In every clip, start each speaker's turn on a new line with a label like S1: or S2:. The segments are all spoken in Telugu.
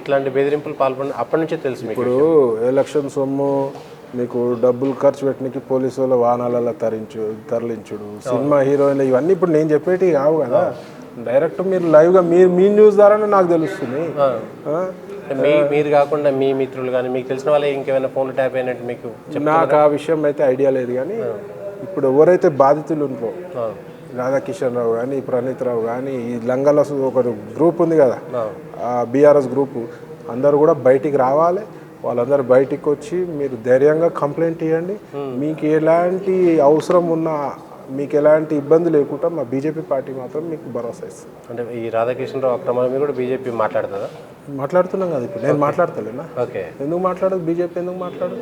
S1: ఇట్లాంటి బెదిరింపులు పాల్పడి అప్పటి నుంచే తెలుసు మీకు.
S2: ఇప్పుడు ఎలక్షన్ సొమ్ము మీకు డబ్బులు ఖర్చు పెట్టడానికి పోలీసు వాళ్ళ వాహనాలలో తరలించుడు, సినిమా హీరోయిన్లు ఇవన్నీ ఇప్పుడు నేను చెప్పేటివి కావు కదా. డైరెక్ట్ మీరు లైవ్గా మీ న్యూస్ ద్వారానే నాకు తెలుస్తుంది.
S1: మీరు కాకుండా మీ మిత్రులు కానీ మీకు తెలిసిన వాళ్ళే ఇంకేమైనా ఫోన్లు ట్యాప్ అయినట్టు మీకు
S2: నాకు ఆ విషయం అయితే ఐడియా లేదు. కానీ ఇప్పుడు ఎవరైతే బాధితులు ఉంటారో రాధాకిషన్ రావు కానీ ప్రణీత్ రావు కానీ ఈ లంగల ఒక గ్రూప్ ఉంది కదా, బీఆర్ఎస్ గ్రూపు, అందరూ కూడా బయటికి రావాలి. వాళ్ళందరూ బయటికి వచ్చి మీరు ధైర్యంగా కంప్లైంట్ ఇవ్వండి. మీకు ఎలాంటి అవసరం ఉన్నా, మీకు ఎలాంటి ఇబ్బంది లేకుండా మా బీజేపీ పార్టీ మాత్రం మీకు భరోసా ఇస్తుంది.
S1: అంటే ఈ రాధాకిషన్రావు అక్రమాల మీద కూడా బీజేపీ మాట్లాడుతుందా?
S2: మాట్లాడుతున్నాం కదా, ఇప్పుడు నేను మాట్లాడతలేనా?
S1: ఓకే,
S2: ఎందుకు మాట్లాడదు బీజేపీ? ఎందుకు మాట్లాడదు?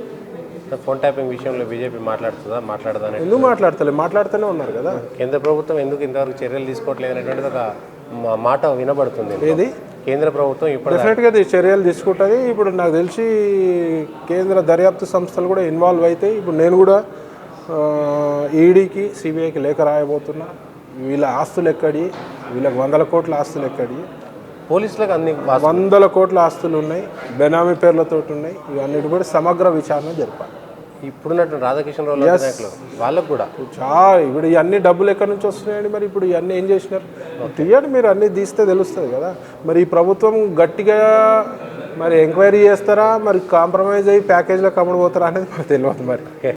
S1: ఫోన్ ట్యాపింగ్ విషయంలో బీజేపీ మాట్లాడదా?
S2: ఎందుకు మాట్లాడుతూనే ఉన్నారు కదా.
S1: కేంద్ర ప్రభుత్వం ఎందుకు ఇంతవరకు చర్యలు తీసుకోవట్లేదు అనేటువంటిది ఒక మాట వినబడుతుంది.
S2: ఏది
S1: కేంద్ర ప్రభుత్వం ఇప్పుడు
S2: డెఫినెట్గా చర్యలు తీసుకుంటుంది. ఇప్పుడు నాకు తెలిసి కేంద్ర దర్యాప్తు సంస్థలు కూడా ఇన్వాల్వ్ అవుతాయి. ఇప్పుడు నేను కూడా ఈడీకి సిబిఐకి లేఖ రాయబోతున్నా. వీళ్ళ ఆస్తులు ఎక్కడి, వీళ్ళకి 100 కోట్ల ఆస్తులు ఎక్కడి,
S1: పోలీసులకు అన్ని
S2: 100 కోట్ల ఆస్తులు ఉన్నాయి, బెనామీ పేర్లతో ఉన్నాయి. ఇవన్నిటి కూడా సమగ్ర విచారణ జరపాలి.
S1: ఇప్పుడున్నట్టు రాధాకిషన్రావు వాళ్ళకు కూడా
S2: ఇప్పుడు ఇవన్నీ డబ్బులు ఎక్కడి నుంచి వస్తున్నాయండి? మరి ఇప్పుడు ఇవన్నీ ఏం చేసినారు? తీయండి, మీరు అన్నీ తీస్తే తెలుస్తుంది కదా. మరి ఈ ప్రభుత్వం గట్టిగా మరి ఎంక్వైరీ చేస్తారా, మరి కాంప్రమైజ్ అయ్యి ప్యాకేజ్లకు అమ్ముడు పోతారా అనేది మాకు తెలియదు మరి.